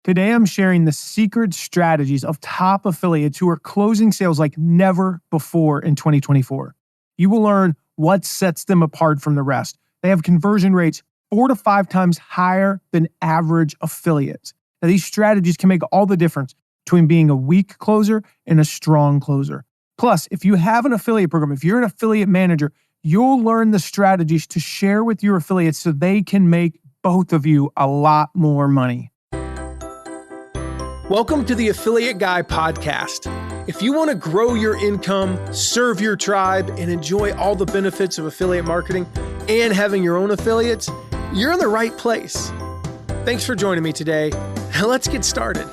Today, I'm sharing the secret strategies of top affiliates who are closing sales like never before in 2024. You will learn what sets them apart from the rest. They have conversion rates 4 to 5 times higher than average affiliates. Now, these strategies can make all the difference between being a weak closer and a strong closer. Plus, if you have an affiliate program, if you're an affiliate manager, you'll learn the strategies to share with your affiliates so they can make both of you a lot more money. Welcome to the Affiliate Guy podcast. If you want to grow your income, serve your tribe, and enjoy all the benefits of affiliate marketing and having your own affiliates, you're in the right place. Thanks for joining me today. Let's get started.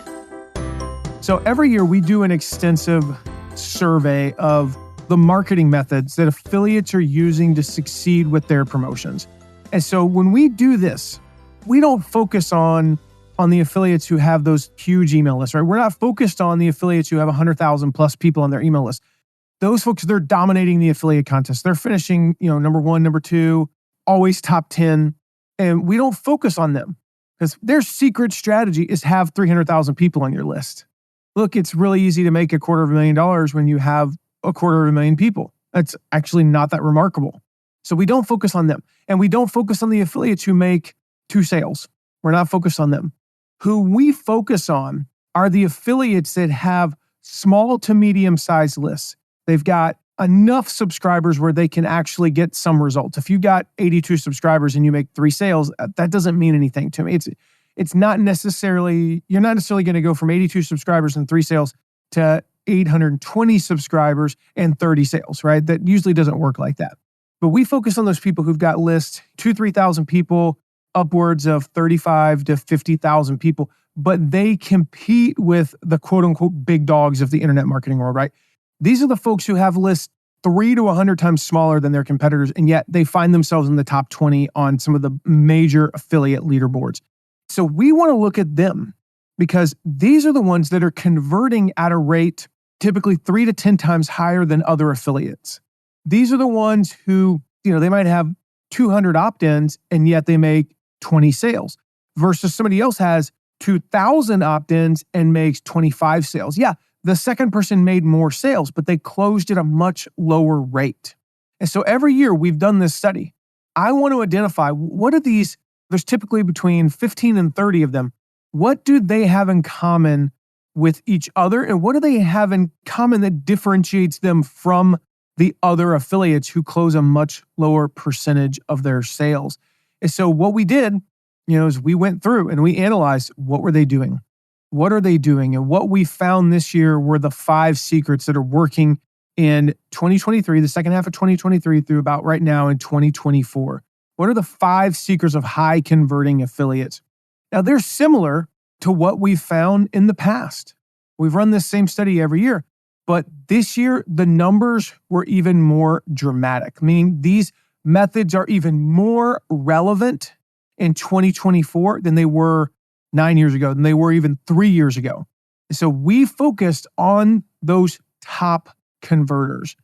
So every year we do an extensive survey of the marketing methods that affiliates are using to succeed with their promotions. And so when we do this, we don't focus on the affiliates who have those huge email lists, right? We're not focused on the affiliates who have 100,000 plus people on their email list. Those folks, they're dominating the affiliate contest. They're finishing, number 1, number 2, always top 10. And we don't focus on them because their secret strategy is have 300,000 people on your list. Look, it's really easy to make $250,000 when you have 250,000 people. That's actually not that remarkable. So we don't focus on them. And we don't focus on the affiliates who make 2 sales. We're not focused on them. Who we focus on are the affiliates that have small to medium-sized lists. They've got enough subscribers where they can actually get some results. If you've got 82 subscribers and you make 3 sales, that doesn't mean anything to me. It's not necessarily, you're not necessarily going to go from 82 subscribers and 3 sales to 820 subscribers and 30 sales, right? That usually doesn't work like that. But we focus on those people who've got lists, 2,000-3,000 people, upwards of 35 to 50,000 people, but they compete with the quote unquote big dogs of the internet marketing world, right? These are the folks who have lists 3 to 100 times smaller than their competitors, and yet they find themselves in the top 20 on some of the major affiliate leaderboards. So we want to look at them because these are the ones that are converting at a rate typically 3 to 10 times higher than other affiliates. These are the ones who, they might have 200 opt-ins and yet they make 20 sales versus somebody else has 2,000 opt-ins and makes 25 sales. Yeah, the second person made more sales, but they closed at a much lower rate. And so every year we've done this study. I want to identify what are these, there's typically between 15 and 30 of them. What do they have in common with each other? And what do they have in common that differentiates them from the other affiliates who close a much lower percentage of their sales? And so what we did, is we went through and we analyzed what were they doing? What are they doing? And what we found this year were the 5 secrets that are working in 2023, the second half of 2023 through about right now in 2024. What are the 5 secrets of high converting affiliates? Now they're similar to what we've found in the past. We've run this same study every year, but this year the numbers were even more dramatic, meaning these methods are even more relevant in 2024 than they were 9 years ago, than they were even 3 years ago. So we focused on those top converters.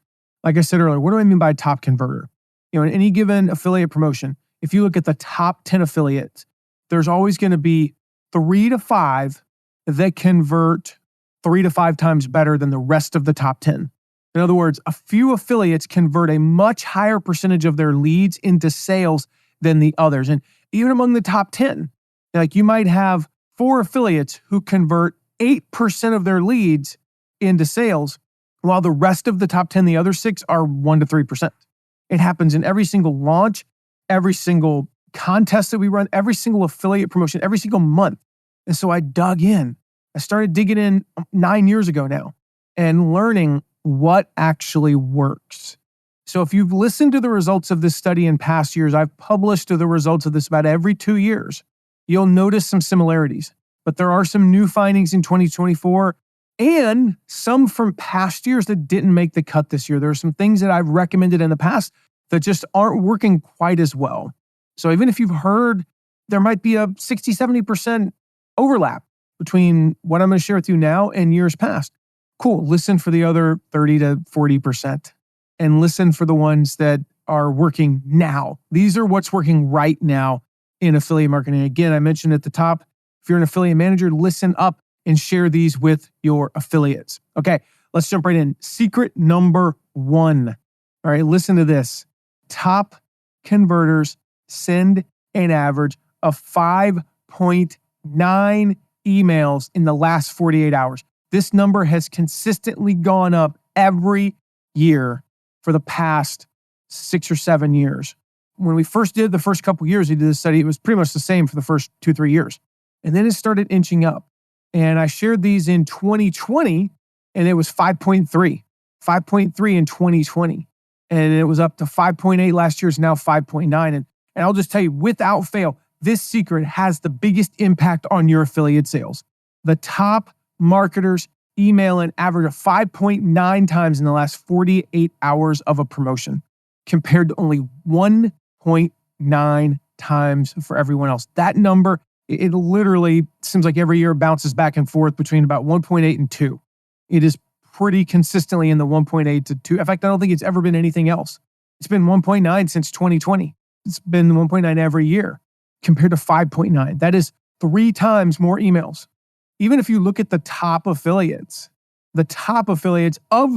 Like I said earlier, what do I mean by top converter? In any given affiliate promotion, if you look at the top 10 affiliates, there's always going to be 3 to 5 that convert 3 to 5 times better than the rest of the top 10. In other words, a few affiliates convert a much higher percentage of their leads into sales than the others. And even among the top 10, like you might have 4 affiliates who convert 8% of their leads into sales, while the rest of the top 10, the other 6 are 1 to 3%. It happens in every single launch, every single contest that we run, every single affiliate promotion, every single month. And so I dug in. I started digging in 9 years ago now and learning what actually works. So if you've listened to the results of this study in past years, I've published the results of this about every 2 years. You'll notice some similarities, but there are some new findings in 2024 and some from past years that didn't make the cut this year. There are some things that I've recommended in the past that just aren't working quite as well. So even if you've heard, there might be a 60, 70% overlap between what I'm going to share with you now and years past. Cool. Listen for the other 30 to 40% and listen for the ones that are working now. These are what's working right now in affiliate marketing. Again, I mentioned at the top, If you're an affiliate manager, listen up and share these with your affiliates. Okay, let's jump right in. Secret number 1. All right, listen to this. Top converters send an average of 5.9 emails in the last 48 hours. This number has consistently gone up every year for the past 6 or 7 years. When we first did the first couple years, we did this study, it was pretty much the same for the first 2-3 years. And then it started inching up. And I shared these in 2020, and it was 5.3 in 2020. And it was up to 5.8 last year, it's now 5.9. And I'll just tell you, without fail, this secret has the biggest impact on your affiliate sales. The top marketers email an average of 5.9 times in the last 48 hours of a promotion, compared to only 1.9 times for everyone else. That number, it literally seems like every year bounces back and forth between about 1.8 and 2. It is pretty consistently in the 1.8 to 2. In fact, I don't think it's ever been anything else. It's been 1.9 since 2020. It's been 1.9 every year compared to 5.9. That is 3 times more emails. Even if you look at the top affiliates of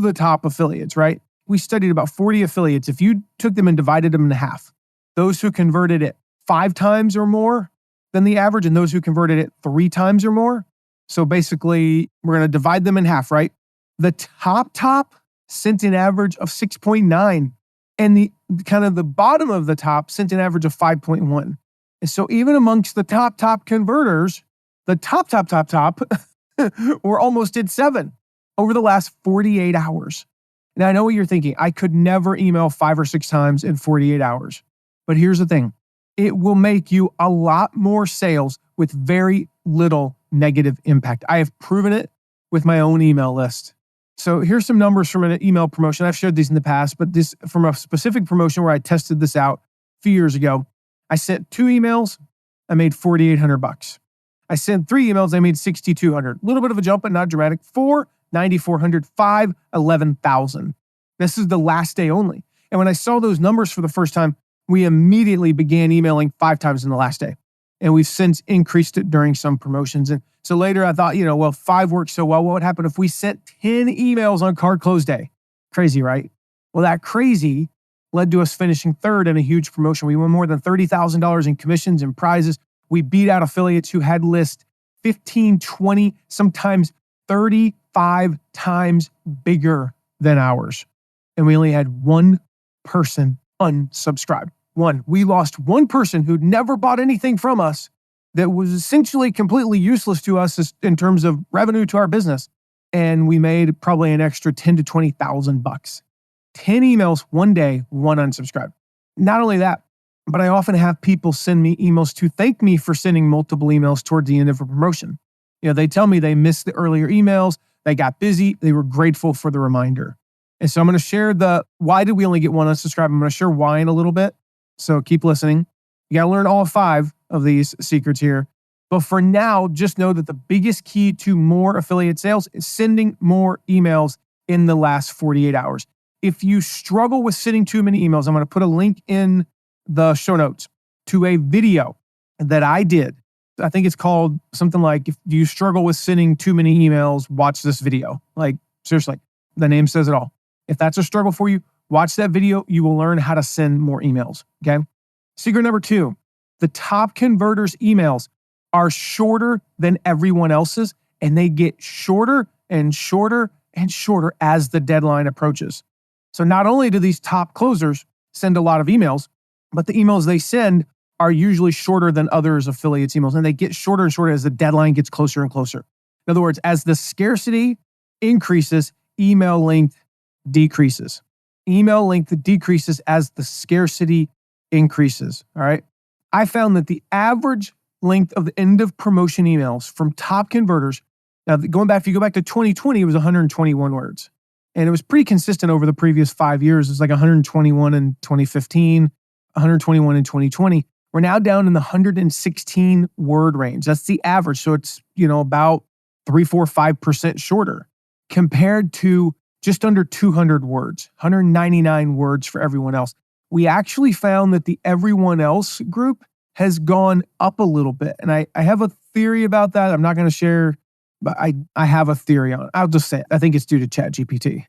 the top affiliates, right? We studied about 40 affiliates. If you took them and divided them in half, those who converted it 5 times or more than the average and those who converted it 3 times or more. So basically, we're going to divide them in half, right? The top sent an average of 6.9, and the kind of the bottom of the top sent an average of 5.1. And so even amongst the top converters, the top were almost at 7 over the last 48 hours. Now, I know what you're thinking. I could never email 5 or 6 times in 48 hours. But here's the thing. It will make you a lot more sales with very little negative impact. I have proven it with my own email list. So here's some numbers from an email promotion. I've shared these in the past, but this from a specific promotion where I tested this out a few years ago. I sent 2 emails. I made $4,800. I sent 3 emails. I made $6,200. A little bit of a jump, but not dramatic. 4, $9,400. 5, $11,000. This is the last day only. And when I saw those numbers for the first time, we immediately began emailing 5 times in the last day. And we've since increased it during some promotions. And so later I thought, well, 5 worked so well. What would happen if we sent 10 emails on card close day? Crazy, right? Well, that crazy led to us finishing 3rd in a huge promotion. We won more than $30,000 in commissions and prizes. We beat out affiliates who had lists 15, 20, sometimes 35 times bigger than ours. And we only had 1 person unsubscribed. 1. We lost 1 person who'd never bought anything from us that was essentially completely useless to us in terms of revenue to our business. And we made probably an extra $10,000 to $20,000. 10 emails one day, 1 unsubscribed. Not only that, but I often have people send me emails to thank me for sending multiple emails towards the end of a promotion. They tell me they missed the earlier emails, they got busy, they were grateful for the reminder. And so I'm going to share why did we only get 1 unsubscribe? I'm going to share why in a little bit. So keep listening. You got to learn all 5 of these secrets here. But for now, just know that the biggest key to more affiliate sales is sending more emails in the last 48 hours. If you struggle with sending too many emails, I'm going to put a link in the show notes to a video that I did. I think it's called something like, if you struggle with sending too many emails, watch this video. Like, seriously, the name says it all. If that's a struggle for you, watch that video. You will learn how to send more emails, okay? Secret number 2, the top converters' emails are shorter than everyone else's, and they get shorter and shorter and shorter as the deadline approaches. So not only do these top closers send a lot of emails, but the emails they send are usually shorter than others' affiliates' emails, and they get shorter and shorter as the deadline gets closer and closer. In other words, as the scarcity increases, email length decreases. Email length decreases as the scarcity increases, all right? I found that the average length of the end of promotion emails from top converters, now going back, if you go back to 2020, it was 121 words. And it was pretty consistent over the previous 5 years. It was like 121 in 2015, 121 in 2020. We're now down in the 116 word range. That's the average. So it's, about 3, 4, 5% shorter compared to just under 200 words, 199 words for everyone else. We actually found that the everyone else group has gone up a little bit. And I have a theory about that. I'm not going to share, but I have a theory on it. I'll just say it. I think it's due to ChatGPT.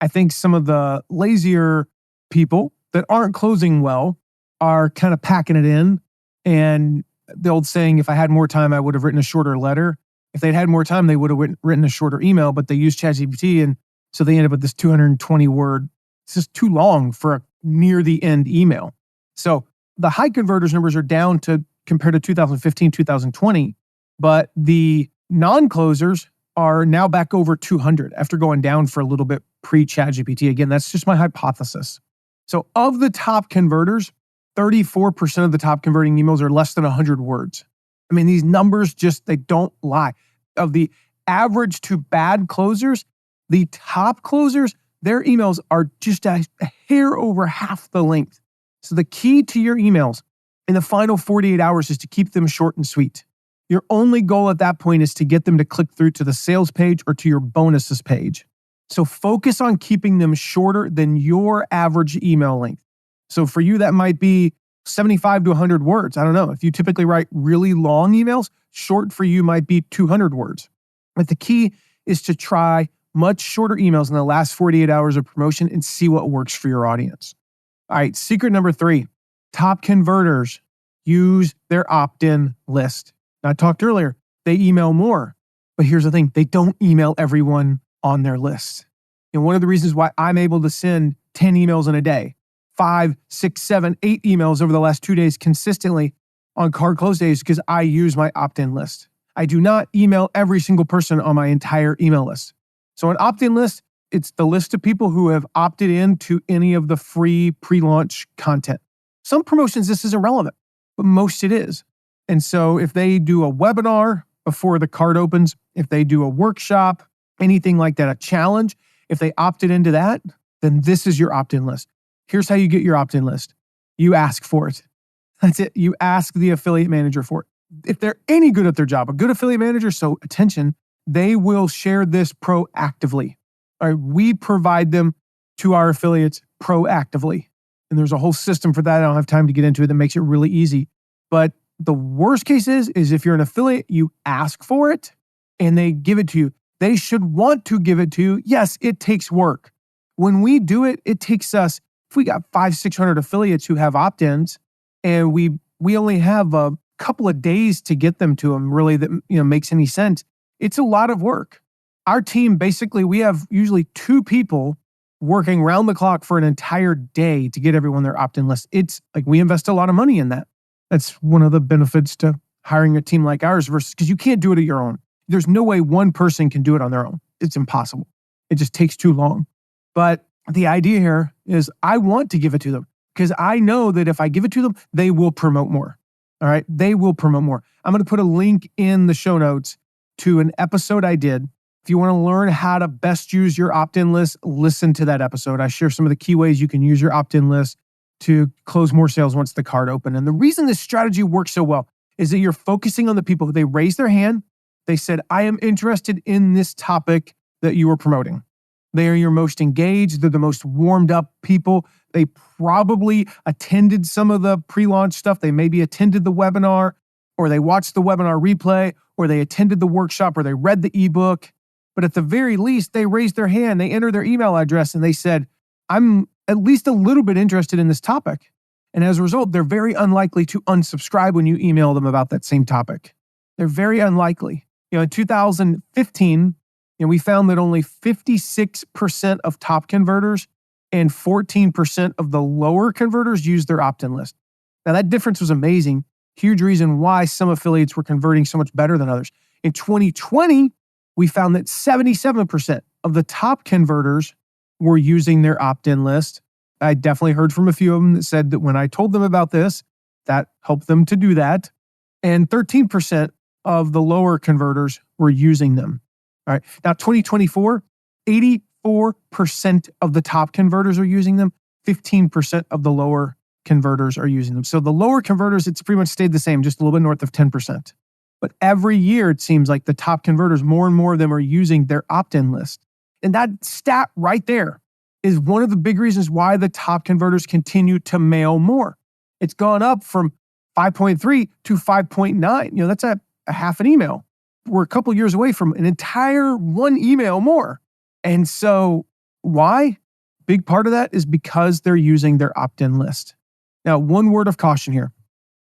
I think some of the lazier people that aren't closing well are kind of packing it in. And the old saying, if I had more time, I would have written a shorter letter. If they'd had more time, they would have written a shorter email, but they used ChatGPT. And so they end up with this 220 word. It's just too long for a near the end email. So the high converters numbers are down to compared to 2015, 2020, but the non-closers are now back over 200 after going down for a little bit pre-ChatGPT. Again, that's just my hypothesis. So of the top converters, 34% of the top converting emails are less than 100 words. I mean, these numbers they don't lie. Of the average to bad closers, the top closers, their emails are just a hair over half the length. So the key to your emails in the final 48 hours is to keep them short and sweet. Your only goal at that point is to get them to click through to the sales page or to your bonuses page. So focus on keeping them shorter than your average email length. So for you, that might be 75 to 100 words. I don't know. If you typically write really long emails, short for you might be 200 words. But the key is to try much shorter emails in the last 48 hours of promotion and see what works for your audience. All right, secret number 3, top converters use their opt-in list. Now, I talked earlier, they email more, but here's the thing, they don't email everyone on their list. And one of the reasons why I'm able to send 10 emails in a day, 5, 6, 7, 8 emails over the last 2 days consistently on card close days because I use my opt-in list. I do not email every single person on my entire email list. So an opt-in list, it's the list of people who have opted in to any of the free pre-launch content. Some promotions, this isn't relevant, but most it is. And so if they do a webinar before the card opens, if they do a workshop, anything like that, a challenge, if they opted into that, then this is your opt-in list. Here's how you get your opt-in list. You ask for it. That's it. You ask the affiliate manager for it. If they're any good at their job, a good affiliate manager, so attention, they will share this proactively. All right, we provide them to our affiliates proactively. And there's a whole system for that. I don't have time to get into it that makes it really easy. But the worst case is if you're an affiliate, you ask for it and they give it to you. They should want to give it to you. Yes, it takes work. When we do it, it takes us, if we got 500-600 affiliates who have opt-ins and we only have a couple of days to get them to them really that makes any sense, it's a lot of work. Our team, basically, we have usually 2 people working round the clock for an entire day to get everyone their opt-in list. It's like we invest a lot of money in that. That's one of the benefits to hiring a team like ours versus because you can't do it at your own. There's no way one person can do it on their own. It's impossible. It just takes too long. But the idea here is I want to give it to them because I know that if I give it to them, they will promote more. All right. They will promote more. I'm going to put a link in the show notes to an episode I did. If you want to learn how to best use your opt-in list, listen to that episode. I share some of the key ways you can use your opt-in list to close more sales once the card open. And the reason this strategy works so well is that you're focusing on the people who they raised their hand. They said, I am interested in this topic that you are promoting. They are your most engaged. They're the most warmed up people. They probably attended some of the pre-launch stuff. They maybe attended the webinar or they watched the webinar replay or they attended the workshop or they read the ebook. But at the very least, they raised their hand, they entered their email address and they said, I'm at least a little bit interested in this topic. And as a result, they're very unlikely to unsubscribe when you email them about that same topic. They're very unlikely. In 2015, we found that only 56% of top converters and 14% of the lower converters used their opt-in list. Now that difference was amazing. Huge reason why some affiliates were converting so much better than others. In 2020, we found that 77% of the top converters were using their opt-in list. I definitely heard from a few of them that said that when I told them about this, that helped them to do that. And 13% of the lower converters were using them. All right. Now, 2024, 84% of the top converters are using them. 15% of the lower converters are using them. So the lower converters, it's pretty much stayed the same, just a little bit north of 10%. But every year, it seems like the top converters, more and more of them are using their opt-in list. And that stat right there is one of the big reasons why the top converters continue to mail more. It's gone up from 5.3 to 5.9. That's a half an email. We're a couple years away from an entire one email more. And so why? Big part of that is because they're using their opt-in list. Now, one word of caution here.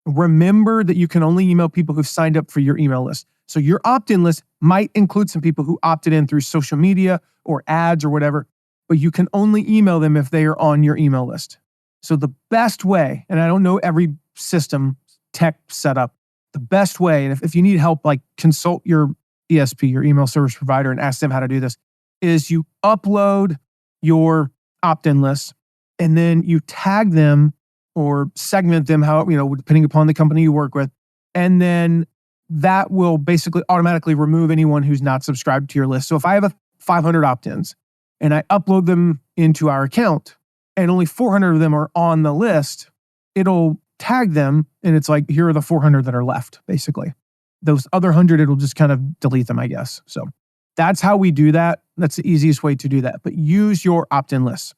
Remember that you can only email people who've signed up for your email list. So your opt-in list might include some people who opted in through social media or ads or whatever, but you can only email them if they are on your email list. So the best way, and I don't know every system tech setup, the best way, and if you need help, like consult your ESP, your email service provider, and ask them how to do this, is you upload your opt-in list and then you tag them or segment them, how, depending upon the company you work with. And then that will basically automatically remove anyone who's not subscribed to your list. So if I have 500 opt-ins and I upload them into our account and only 400 of them are on the list, it'll tag them and it's like, here are the 400 that are left, basically. Those other 100, it'll just kind of delete them, I guess. So that's how we do that. That's the easiest way to do that. But use your opt-in list.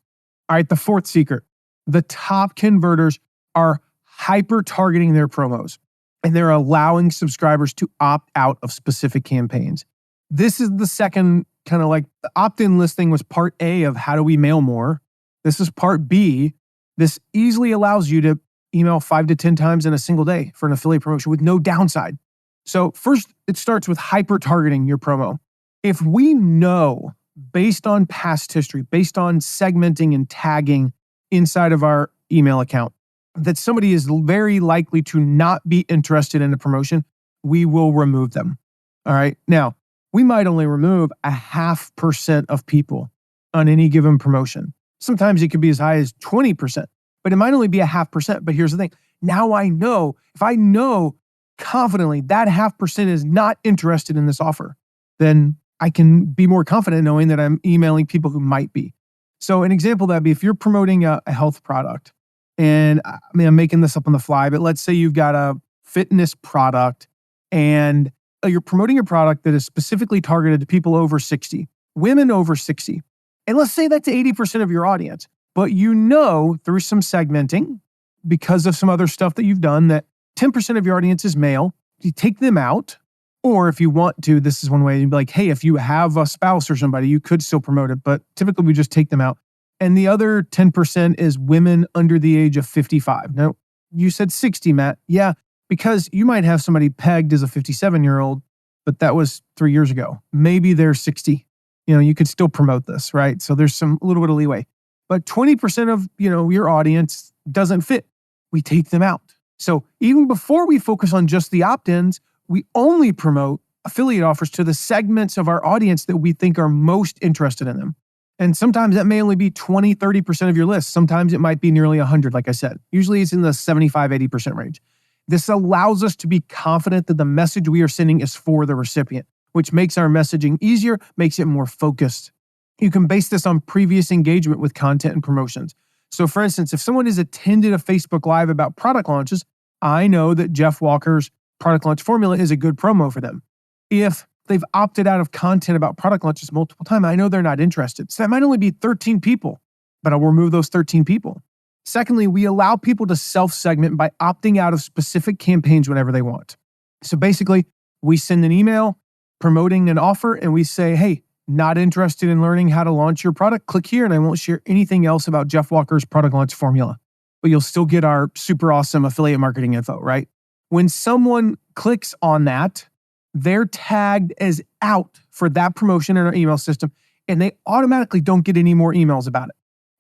All right, the fourth secret. The top converters are hyper-targeting their promos, and they're allowing subscribers to opt out of specific campaigns. This is the second kind of like the opt-in list thing was part A of how do we mail more. This is part B. This easily allows you to email 5 to 10 times in a single day for an affiliate promotion with no downside. So first, it starts with hyper-targeting your promo. If we know, based on past history, based on segmenting and tagging inside of our email account, that somebody is very likely to not be interested in a promotion, we will remove them. All right. Now, we might only remove 0.5% of people on any given promotion. Sometimes it could be as high as 20%, but it might only be 0.5%. But here's the thing. Now I know, if I know confidently that 0.5% is not interested in this offer, then I can be more confident knowing that I'm emailing people who might be. So an example of that would be if you're promoting a health product, and I'm making this up on the fly, but let's say you've got a fitness product and you're promoting a product that is specifically targeted to people over 60, women over 60. And let's say that's 80% of your audience, but through some segmenting, because of some other stuff that you've done, that 10% of your audience is male. You take them out. Or if you want to, this is one way, you'd be like, hey, if you have a spouse or somebody, you could still promote it, but typically we just take them out. And the other 10% is women under the age of 55. Now, you said 60, Matt. Yeah, because you might have somebody pegged as a 57-year-old, but that was 3 years ago. Maybe they're 60. You could still promote this, right? So there's a little bit of leeway. But 20% of, your audience doesn't fit. We take them out. So even before we focus on just the opt-ins, we only promote affiliate offers to the segments of our audience that we think are most interested in them. And sometimes that may only be 20, 30% of your list. Sometimes it might be nearly 100, like I said. Usually it's in the 75, 80% range. This allows us to be confident that the message we are sending is for the recipient, which makes our messaging easier, makes it more focused. You can base this on previous engagement with content and promotions. So for instance, if someone has attended a Facebook Live about product launches, I know that Jeff Walker's product launch formula is a good promo for them. If they've opted out of content about product launches multiple times, I know they're not interested. So that might only be 13 people, but I'll remove those 13 people. Secondly, we allow people to self-segment by opting out of specific campaigns whenever they want. So basically, we send an email promoting an offer and we say, hey, not interested in learning how to launch your product? Click here and I won't share anything else about Jeff Walker's product launch formula. But you'll still get our super awesome affiliate marketing info, right? When someone clicks on that, they're tagged as out for that promotion in our email system, and they automatically don't get any more emails about it.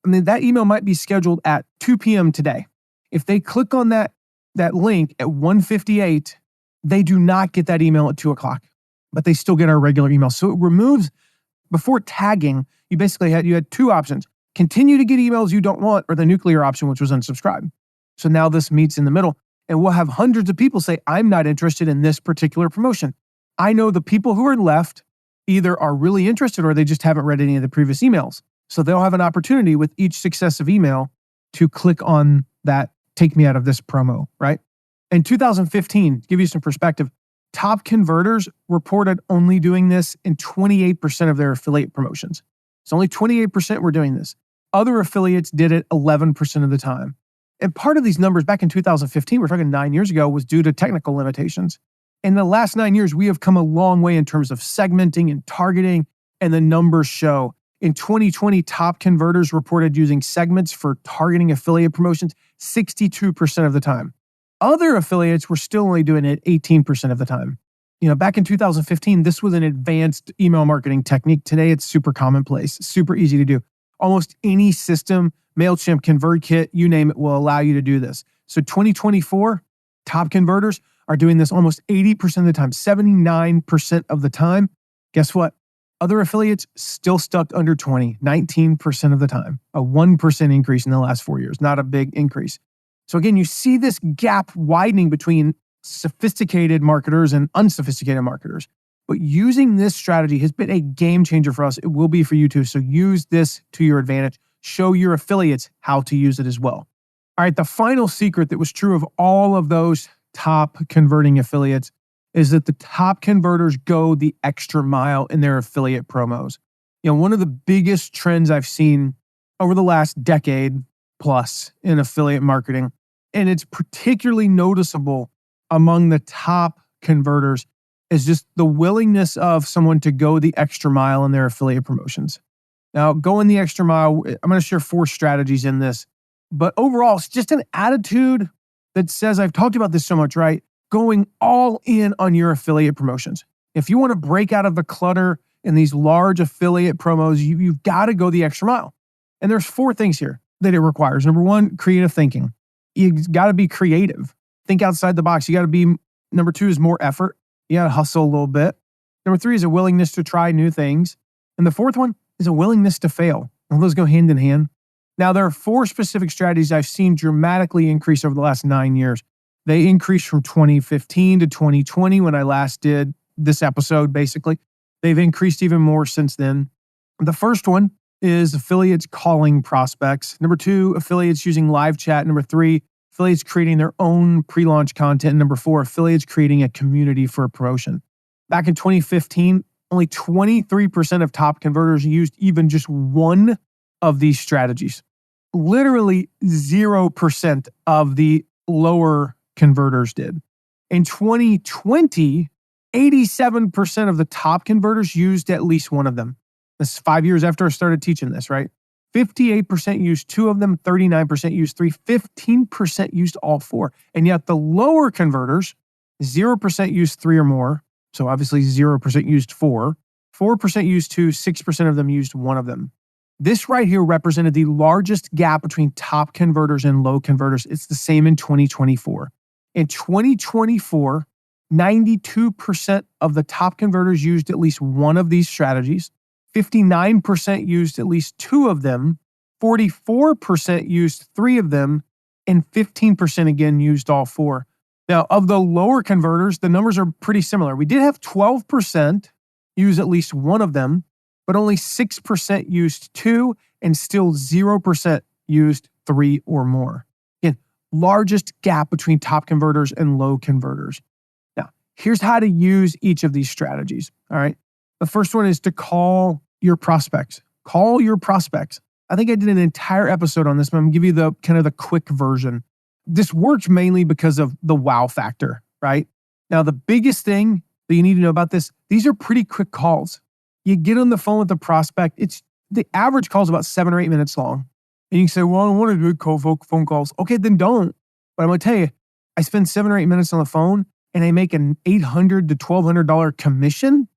I mean, that email might be scheduled at 2 p.m. today. If they click on that link at 1:58, they do not get that email at 2 o'clock, but they still get our regular email. So it removes, before tagging, you had two options: continue to get emails you don't want, or the nuclear option, which was unsubscribe. So now this meets in the middle. And we'll have hundreds of people say, I'm not interested in this particular promotion. I know the people who are left either are really interested or they just haven't read any of the previous emails. So they'll have an opportunity with each successive email to click on that, take me out of this promo, right? In 2015, to give you some perspective, top converters reported only doing this in 28% of their affiliate promotions. So only 28% were doing this. Other affiliates did it 11% of the time. And part of these numbers back in 2015, we're talking 9 years ago, was due to technical limitations. In the last 9 years, we have come a long way in terms of segmenting and targeting, and the numbers show. In 2020, top converters reported using segments for targeting affiliate promotions 62% of the time. Other affiliates were still only doing it 18% of the time. Back in 2015, this was an advanced email marketing technique. Today, it's super commonplace, super easy to do. Almost any system, MailChimp, ConvertKit, you name it, will allow you to do this. So 2024, top converters are doing this almost 80% of the time, 79% of the time. Guess what? Other affiliates still stuck under 20, 19% of the time. A 1% increase in the last 4 years, not a big increase. So again, you see this gap widening between sophisticated marketers and unsophisticated marketers. But using this strategy has been a game changer for us. It will be for you too. So use this to your advantage. Show your affiliates how to use it as well. All right, the final secret that was true of all of those top converting affiliates is that the top converters go the extra mile in their affiliate promos. One of the biggest trends I've seen over the last decade plus in affiliate marketing, and it's particularly noticeable among the top converters, is just the willingness of someone to go the extra mile in their affiliate promotions. Now, going the extra mile, I'm going to share 4 strategies in this, but overall, it's just an attitude that says, I've talked about this so much, right? Going all in on your affiliate promotions. If you want to break out of the clutter in these large affiliate promos, you've got to go the extra mile. And there's 4 things here that it requires. Number 1, creative thinking. You've got to be creative. Think outside the box. Number 2 is more effort. You got to hustle a little bit. Number 3 is a willingness to try new things. And the 4th one is a willingness to fail. All those go hand in hand. Now, there are 4 specific strategies I've seen dramatically increase over the last 9 years. They increased from 2015 to 2020 when I last did this episode, basically. They've increased even more since then. The first one is affiliates calling prospects. Number 2, affiliates using live chat. Number 3, affiliates creating their own pre-launch content. Number 4, affiliates creating a community for a promotion. Back in 2015, only 23% of top converters used even just one of these strategies. Literally 0% of the lower converters did. In 2020, 87% of the top converters used at least one of them. This is 5 years after I started teaching this, right? 58% used 2 of them, 39% used 3, 15% used all 4. And yet the lower converters, 0% used 3 or more. So obviously 0% used 4, 4% used 2, 6% of them used one of them. This right here represented the largest gap between top converters and low converters. It's the same in 2024. In 2024, 92% of the top converters used at least one of these strategies. 59% used at least 2 of them. 44% used 3 of them. And 15% again used all 4. Now, of the lower converters, the numbers are pretty similar. We did have 12% use at least one of them, but only 6% used 2, and still 0% used 3 or more. Again, largest gap between top converters and low converters. Now, here's how to use each of these strategies. All right. The first one is to call your prospects. Call your prospects. I think I did an entire episode on this, but I'm going to give you the quick version. This works mainly because of the wow factor, right? Now, the biggest thing that you need to know about this, these are pretty quick calls. You get on the phone with the prospect. The average call is about 7 or 8 minutes long. And you can say, well, I don't want to do phone calls. Okay, then don't. But I'm going to tell you, I spend 7 or 8 minutes on the phone and I make an $800 to $1,200 commission.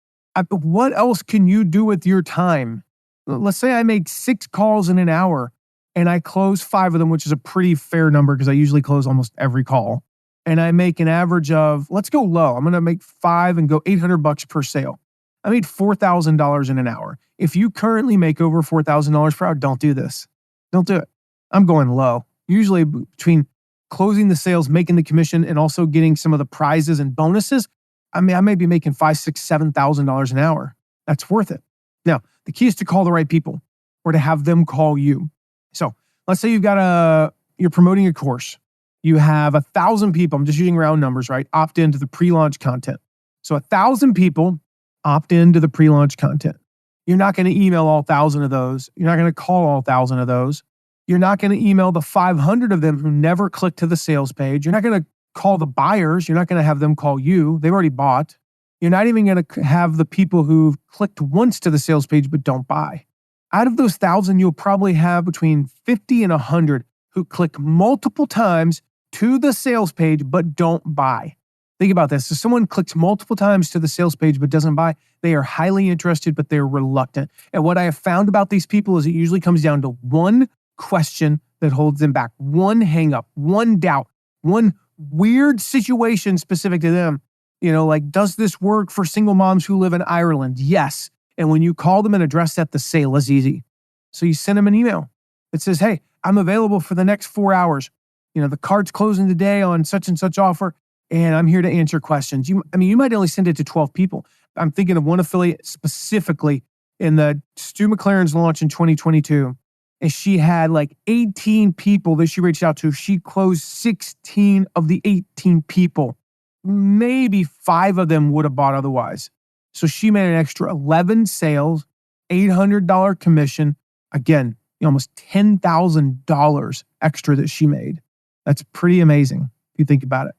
What else can you do with your time? Let's say I make 6 calls in an hour and I close 5 of them, which is a pretty fair number because I usually close almost every call. And I make an average of, let's go low. I'm going to make 5 and go $800 per sale. I made $4,000 in an hour. If you currently make over $4,000 per hour, don't do this. Don't do it. I'm going low. Usually between closing the sales, making the commission, and also getting some of the prizes and bonuses, I may be making $5,000, $6,000, $7,000 an hour. That's worth it. Now, the key is to call the right people or to have them call you. So let's say you're promoting a course. You have 1,000 people, I'm just using round numbers, right? Opt into the pre-launch content. So 1,000 people opt into the pre-launch content. You're not going to email all 1,000 of those. You're not going to call all 1,000 of those. You're not going to email the 500 of them who never clicked to the sales page. You're not going to call the buyers. You're not going to have them call you. They've already bought. You're not even going to have the people who've clicked once to the sales page but don't buy. Out of those 1,000, you'll probably have between 50 and 100 who click multiple times to the sales page but don't buy. Think about this. If someone clicks multiple times to the sales page but doesn't buy, they are highly interested, but they're reluctant. And what I have found about these people is it usually comes down to one question that holds them back, one hang up, one doubt, one weird situation specific to them. Like, does this work for single moms who live in Ireland? Yes. And when you call them and address that, the sale is easy. So you send them an email that says, hey, I'm available for the next 4 hours. The card's closing today on such and such offer, and I'm here to answer questions. You might only send it to 12 people. I'm thinking of one affiliate specifically in the Stu McLaren's launch in 2022. And she had like 18 people that she reached out to. She closed 16 of the 18 people. Maybe 5 of them would have bought otherwise. So she made an extra 11 sales, $800 commission. Again, almost $10,000 extra that she made. That's pretty amazing if you think about it.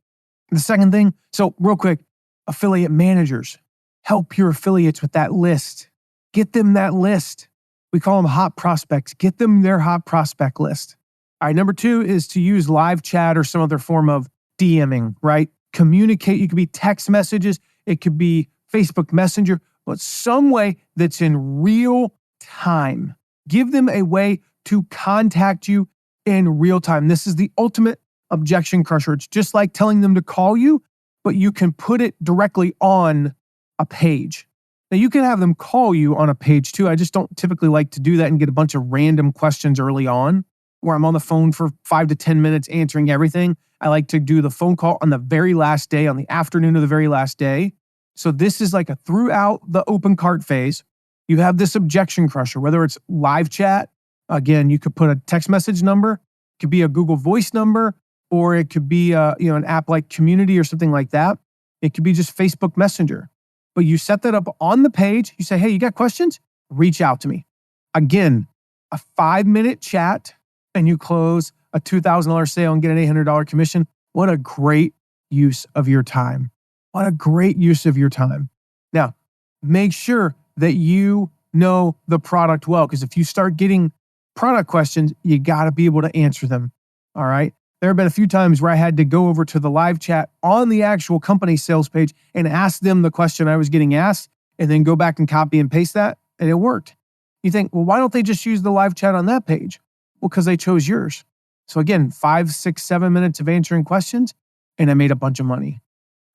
The second thing, so real quick, affiliate managers. Help your affiliates with that list. Get them that list. We call them hot prospects. Get them their hot prospect list. All right, number 2 is to use live chat or some other form of DMing, right? Communicate. It could be text messages. It could be Facebook Messenger, but some way that's in real time. Give them a way to contact you in real time. This is the ultimate objection crusher. It's just like telling them to call you, but you can put it directly on a page. Now, you can have them call you on a page too. I just don't typically like to do that and get a bunch of random questions early on where I'm on the phone for 5 to 10 minutes answering everything. I like to do the phone call on the very last day, on the afternoon of the very last day. So this is like a throughout the open cart phase. You have this objection crusher, whether it's live chat. Again, you could put a text message number, it could be a Google Voice number, or it could be an app like Community or something like that. It could be just Facebook Messenger. But you set that up on the page. You say, hey, you got questions? Reach out to me. Again, a 5-minute chat, and you close a $2,000 sale and get an $800 commission. What a great use of your time. What a great use of your time. Now, make sure that you know the product well, because if you start getting product questions, you got to be able to answer them. All right. There have been a few times where I had to go over to the live chat on the actual company sales page and ask them the question I was getting asked, and then go back and copy and paste that, and it worked. You think, well, why don't they just use the live chat on that page? Well, because they chose yours. So again, 5, 6, 7 minutes of answering questions, and I made a bunch of money.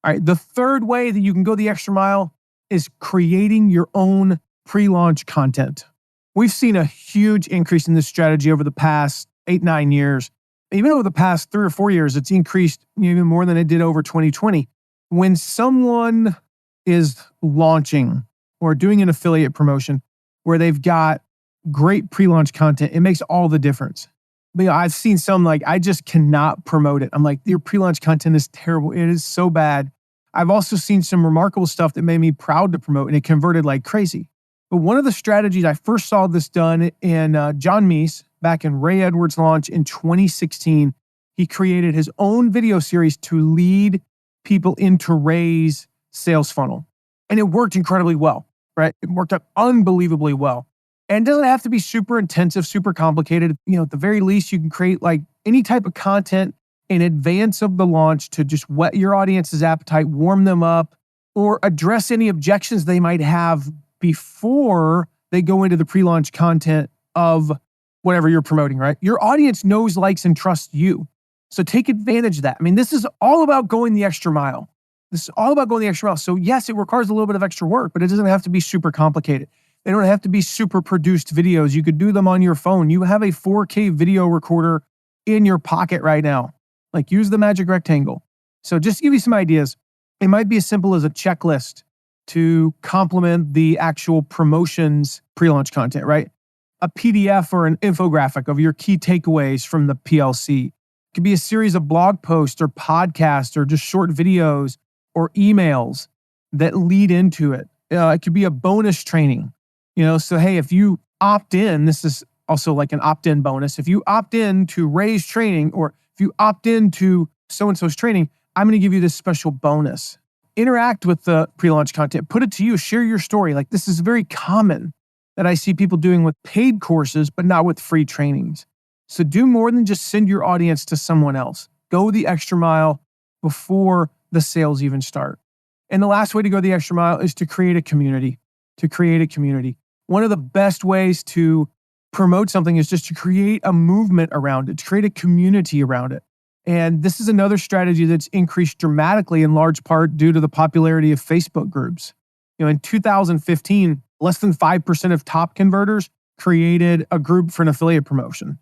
All right. The third way that you can go the extra mile is creating your own pre-launch content. We've seen a huge increase in this strategy over the past 8-9 years. Even over the past 3 or 4 years, it's increased even more than it did over 2020. When someone is launching or doing an affiliate promotion where they've got great pre-launch content, it makes all the difference. But I've seen some like, I just cannot promote it. I'm like, your pre-launch content is terrible. It is so bad. I've also seen some remarkable stuff that made me proud to promote, and it converted like crazy. But one of the strategies I first saw this done in John Meese, back in Ray Edwards' launch in 2016, he created his own video series to lead people into Ray's sales funnel. And it worked incredibly well, right? It worked out unbelievably well. And it doesn't have to be super intensive, super complicated. At the very least, you can create like any type of content in advance of the launch to just whet your audience's appetite, warm them up, or address any objections they might have before they go into the pre-launch content of whatever you're promoting, right? Your audience knows, likes, and trusts you. So take advantage of that. This is all about going the extra mile. So yes, it requires a little bit of extra work, but it doesn't have to be super complicated. They don't have to be super produced videos. You could do them on your phone. You have a 4K video recorder in your pocket right now. Like, use the magic rectangle. So just to give you some ideas, it might be as simple as a checklist to complement the actual promotions pre-launch content, right? A PDF or an infographic of your key takeaways from the PLC. It could be a series of blog posts or podcasts or just short videos or emails that lead into it. It could be a bonus training. So hey, if you opt in, this is also like an opt-in bonus. If you opt in to Ray's training, or if you opt in to so-and-so's training, I'm going to give you this special bonus. Interact with the pre-launch content. Put it to use. Share your story. Like, this is very common that I see people doing with paid courses, but not with free trainings. So do more than just send your audience to someone else. Go the extra mile before the sales even start. And the last way to go the extra mile is to create a community. One of the best ways to promote something is just to create a movement around it, to create a community around it. And this is another strategy that's increased dramatically in large part due to the popularity of Facebook groups. In 2015, less than 5% of top converters created a group for an affiliate promotion.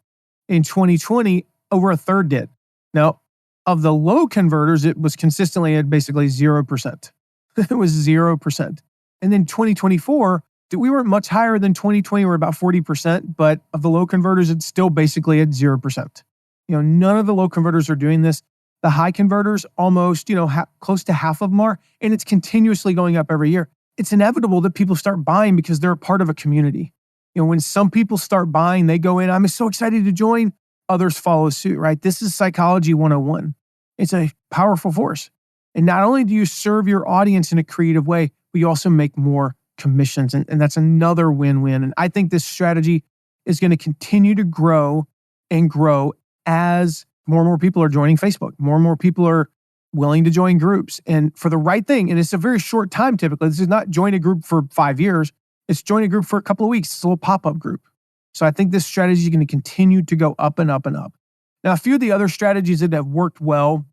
In 2020, over a third did. Now, of the low converters, it was consistently at basically 0%. It was 0%. And then 2024, we weren't much higher than 2020. We're about 40%, but of the low converters, it's still basically at 0%. None of the low converters are doing this. The high converters, almost, close to half of them are, and it's continuously going up every year. It's inevitable that people start buying because they're a part of a community. When some people start buying, they go in, I'm so excited to join, others follow suit, right? This is psychology 101. It's a powerful force. And not only do you serve your audience in a creative way, but you also make more commissions. And that's another win-win. And I think this strategy is going to continue to grow and grow as more and more people are joining Facebook. More and more people are willing to join groups. And for the right thing, and it's a very short time typically. This is not join a group for 5 years. It's join a group for a couple of weeks. It's a little pop-up group. So I think this strategy is going to continue to go up and up and up. Now, a few of the other strategies that have worked well,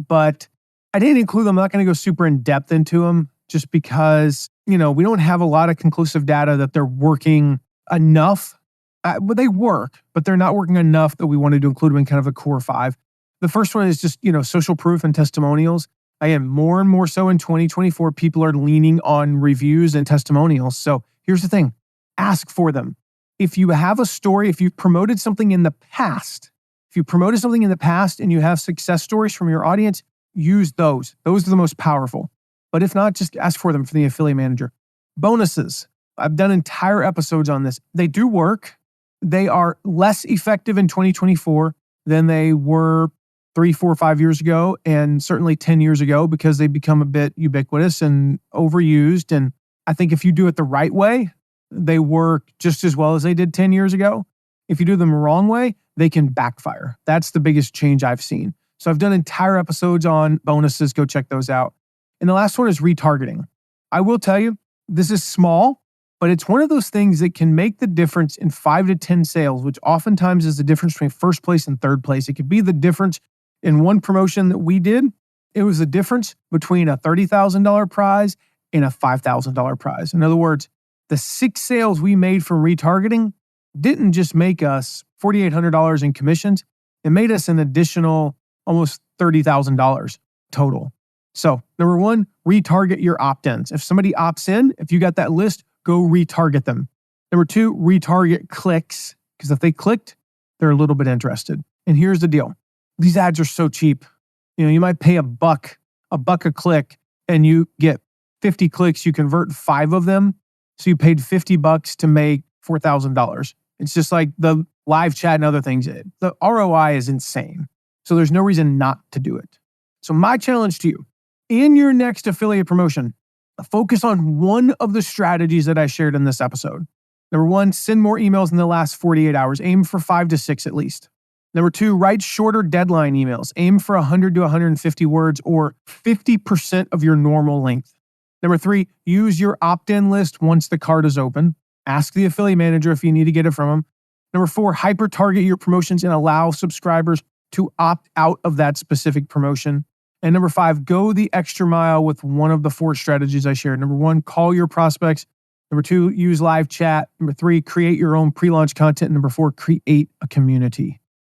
but I didn't include them. I'm not going to go super in depth into them just because, we don't have a lot of conclusive data that they're working enough. Well, they work, but they're not working enough that we wanted to include them in kind of a core 5. The first one is just, social proof and testimonials. Again, more and more so in 2024, people are leaning on reviews and testimonials. So here's the thing, ask for them. If you have a story, if you've promoted something in the past, and you have success stories from your audience, use those. Those are the most powerful. But if not, just ask for them from the affiliate manager. Bonuses. I've done entire episodes on this. They do work. They are less effective in 2024 than they were 3, 4, 5 years ago, and certainly 10 years ago, because they become a bit ubiquitous and overused. And I think if you do it the right way, they work just as well as they did 10 years ago. If you do them the wrong way, they can backfire. That's the biggest change I've seen. So I've done entire episodes on bonuses. Go check those out. And the last one is retargeting. I will tell you, this is small, but it's one of those things that can make the difference in 5 to 10 sales, which oftentimes is the difference between first place and third place. It could be the difference in one promotion that we did. It was the difference between a $30,000 prize and a $5,000 prize. In other words, the 6 sales we made from retargeting didn't just make us $4,800 in commissions. It made us an additional almost $30,000 total. So number 1, retarget your opt-ins. If somebody opts in, if you got that list, go retarget them. Number 2, retarget clicks, because if they clicked, they're a little bit interested. And here's the deal. These ads are so cheap. You might pay $1 a click, and you get 50 clicks. You convert 5 of them. So you paid $50 to make $4,000. It's just like the live chat and other things. The ROI is insane. So there's no reason not to do it. So my challenge to you, in your next affiliate promotion, focus on one of the strategies that I shared in this episode. Number 1, send more emails in the last 48 hours. Aim for 5 to 6 at least. Number 2, write shorter deadline emails. Aim for 100 to 150 words or 50% of your normal length. Number 3, use your opt-in list once the card is open. Ask the affiliate manager if you need to get it from them. Number 4, hyper-target your promotions and allow subscribers to opt out of that specific promotion. And number 5, go the extra mile with one of the 4 strategies I shared. Number 1, call your prospects. Number 2, use live chat. Number 3, create your own pre-launch content. And number 4, create a community.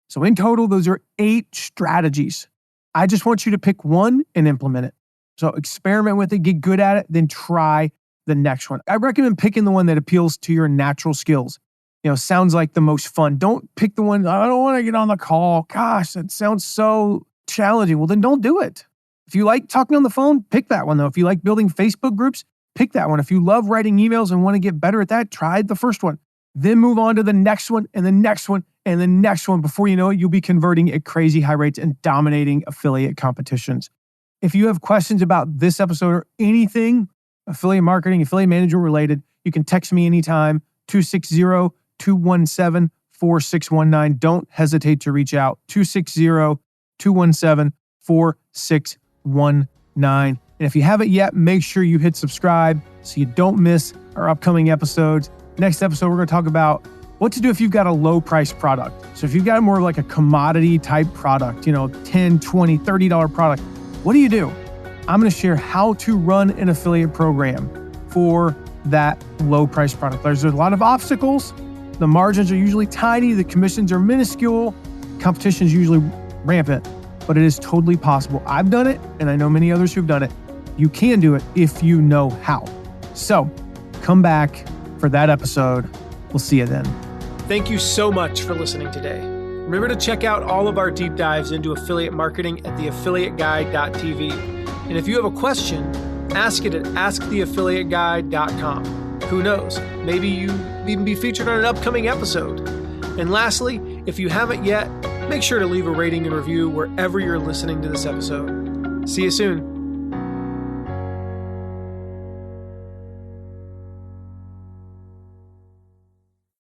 So in total, those are 8 strategies. I just want you to pick one and implement it. So experiment with it, get good at it, then try the next one. I recommend picking the one that appeals to your natural skills. Sounds like the most fun. Don't pick the one, I don't want to get on the call. Gosh, that sounds so challenging. Well, then don't do it. If you like talking on the phone, pick that one though. If you like building Facebook groups, pick that one. If you love writing emails and want to get better at that, try the first one. then move on to the next one and the next one and the next one. Before you know it, you'll be converting at crazy high rates and dominating affiliate competitions. If you have questions about this episode or anything affiliate marketing, affiliate management related, you can text me anytime, 260-217-4619. Don't hesitate to reach out, 260-217-4619. And if you haven't yet, make sure you hit subscribe so you don't miss our upcoming episodes. Next episode, we're going to talk about what to do if you've got a low price product. So if you've got more like a commodity type product, $10, $20, $30 product, what do you do? I'm going to share how to run an affiliate program for that low price product. There's a lot of obstacles. The margins are usually tiny. The commissions are minuscule. Competition is usually rampant, but it is totally possible. I've done it, and I know many others who've done it. You can do it if you know how. So come back for that episode. We'll see you then. Thank you so much for listening today. Remember to check out all of our deep dives into affiliate marketing at theaffiliateguy.tv. And if you have a question, ask it at asktheaffiliateguy.com. Who knows? Maybe you even be featured on an upcoming episode. And lastly, if you haven't yet, make sure to leave a rating and review wherever you're listening to this episode. See you soon.